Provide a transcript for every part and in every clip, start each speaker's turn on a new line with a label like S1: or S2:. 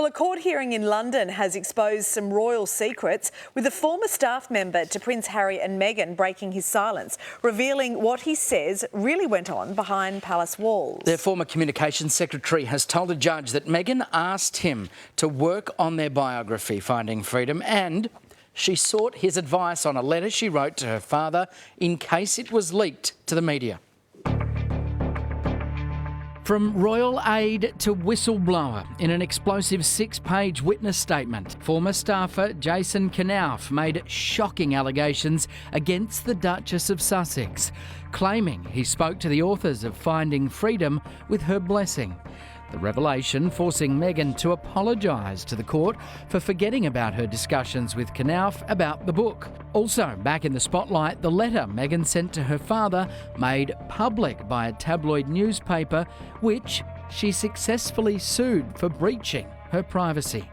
S1: Well, a court hearing in London has exposed some royal secrets, with a former staff member to Prince Harry and Meghan breaking his silence, revealing what he says really went on behind palace walls.
S2: Their former communications secretary has told a judge that Meghan asked him to work on their biography, Finding Freedom, and she sought his advice on a letter she wrote to her father in case it was leaked to the media. From royal aide to whistleblower, in an explosive 6-page witness statement, former staffer Jason Knauf made shocking allegations against the Duchess of Sussex, claiming he spoke to the authors of Finding Freedom with her blessing. The revelation forcing Meghan to apologise to the court for forgetting about her discussions with Knauf about the book. Also back in the spotlight, the letter Meghan sent to her father, made public by a tabloid newspaper, which she successfully sued for breaching her privacy.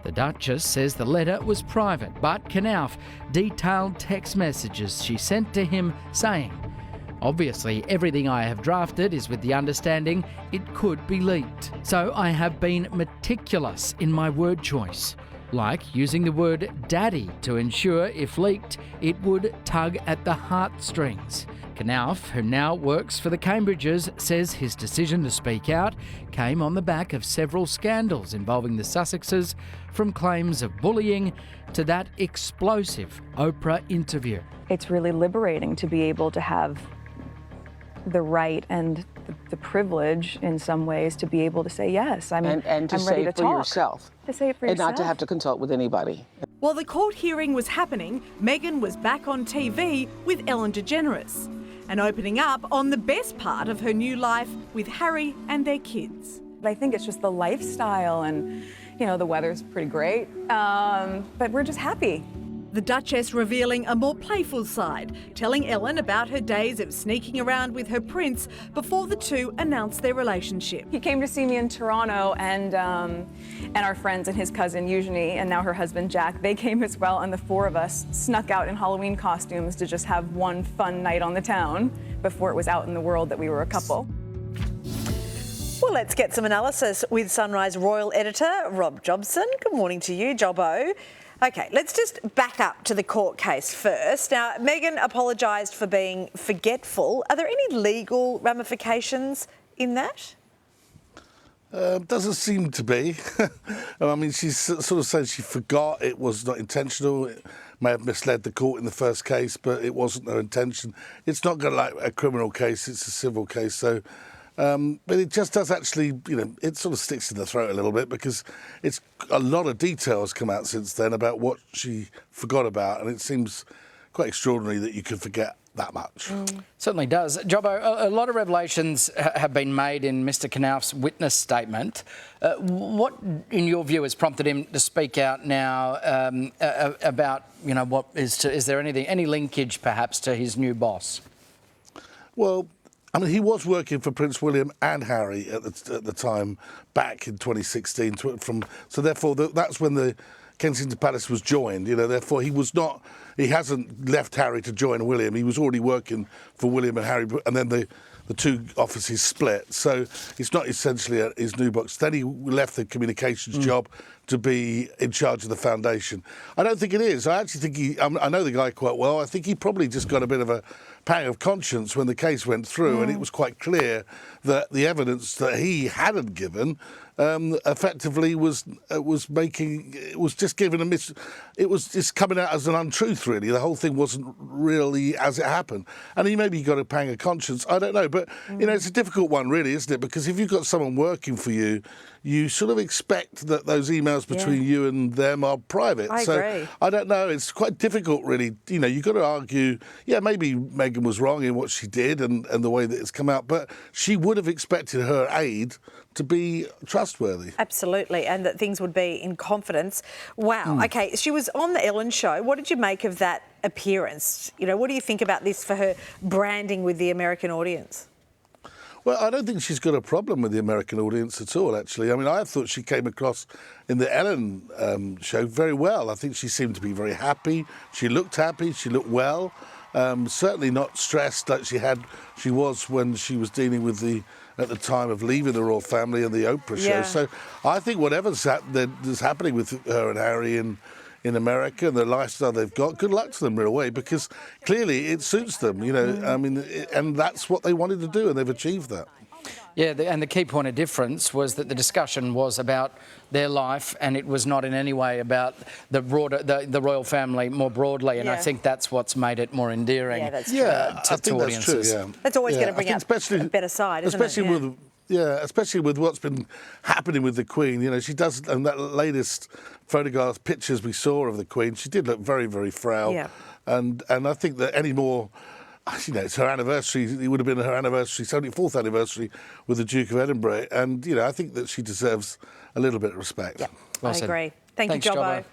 S2: The Duchess says the letter was private, but Knauf detailed text messages she sent to him saying, "Obviously, everything I have drafted is with the understanding it could be leaked. So I have been meticulous in my word choice, like using the word daddy to ensure if leaked, it would tug at the heartstrings." Knauf, who now works for the Cambridges, says his decision to speak out came on the back of several scandals involving the Sussexes, from claims of bullying to that explosive Oprah interview.
S3: It's really liberating to be able to have the right and the privilege in some ways to be able to say yes.
S4: And to
S3: I'm
S4: say
S3: ready
S4: it
S3: to
S4: for
S3: talk.
S4: yourself.
S3: To say it for
S4: and
S3: yourself.
S4: not to have to consult with anybody.
S1: While the court hearing was happening, Meghan was back on TV with Ellen DeGeneres and opening up on the best part of her new life with Harry and their kids.
S3: I think it's just the lifestyle, and the weather's pretty great, but we're just happy.
S1: The Duchess revealing a more playful side, telling Ellen about her days of sneaking around with her prince before the two announced their relationship.
S3: He came to see me in Toronto, and our friends and his cousin Eugenie, and now her husband Jack, they came as well, and the four of us snuck out in Halloween costumes to just have one fun night on the town before it was out in the world that we were a couple.
S1: Well, let's get some analysis with Sunrise Royal editor Rob Jobson. Good morning to you, Jobbo. OK, let's just back up to the court case first. Now, Meghan apologised for being forgetful. Are there any legal ramifications in that?
S5: Doesn't seem to be. I mean, she sort of said she forgot, it was not intentional. It may have misled the court in the first case, but it wasn't her intention. It's not going to like a criminal case, it's a civil case. So, but it just does actually, it sort of sticks in the throat a little bit, because it's a lot of details come out since then about what she forgot about, and it seems quite extraordinary that you could forget that much.
S2: Certainly does. Jobbo, a lot of revelations have been made in Mr Knauf's witness statement. What, in your view, has prompted him to speak out now about, what is there any linkage perhaps to his new boss?
S5: Well, I mean, he was working for Prince William and Harry at the time back in 2016. So therefore, that's when the Kensington Palace was joined. Therefore he hasn't left Harry to join William. He was already working for William and Harry, and then the two offices split. So it's not essentially his new boss. Then he left the communications job to be in charge of the foundation. I don't think it is. I actually think I know the guy quite well. I think he probably just got a bit of a pang of conscience when the case went through, and it was quite clear that the evidence that he hadn't given effectively was just coming out as an untruth, really. The whole thing wasn't really as it happened, and he maybe got a pang of conscience. I don't know, but it's a difficult one, really, isn't it? Because if you've got someone working for you, you sort of expect that those emails between you and them are private.
S1: I agree.
S5: I don't know. It's quite difficult, really. You've got to argue, maybe Meghan was wrong in what she did and the way that it's come out, but she would have expected her aide to be trustworthy.
S1: Absolutely, and that things would be in confidence. Wow. OK, she was on the Ellen show. What did you make of that appearance? What do you think about this for her branding with the American audience?
S5: Well, I don't think she's got a problem with the American audience at all, actually. I mean, I thought she came across in the Ellen show very well. I think she seemed to be very happy. She looked happy. She looked well. Certainly not stressed like she was when she was dealing with the at the time of leaving the royal family and the Oprah show.
S1: Yeah.
S5: So I think whatever's is happening with her and Harry in America and the lifestyle they've got, good luck to them in a way, because clearly it suits them, you know. I mean, and that's what they wanted to do, and they've achieved that.
S2: Yeah, and the key point of difference was that the discussion was about their life, and it was not in any way about the broader, the royal family more broadly. And I
S1: Yeah.
S2: think that's what's made it more endearing.
S1: Yeah, that's true.
S5: Yeah, I think that's true.
S2: audiences.
S5: Yeah,
S1: That's always going to
S5: I
S1: bring
S5: think
S1: up
S5: especially,
S1: a better side, isn't
S5: especially
S1: it?
S5: with especially with what's been happening with the Queen. You know, she does, and that latest photograph pictures we saw of the Queen, she did look very, very frail.
S1: Yeah.
S5: And I think that any more. You know, it's her anniversary. It would have been her anniversary, 74th anniversary, with the Duke of Edinburgh. And, you know, I think that she deserves a little bit of respect.
S1: Yeah,
S2: Well
S1: I
S2: said.
S1: agree. Thank
S2: Thanks,
S1: you, Jobbo.
S2: Jobbo.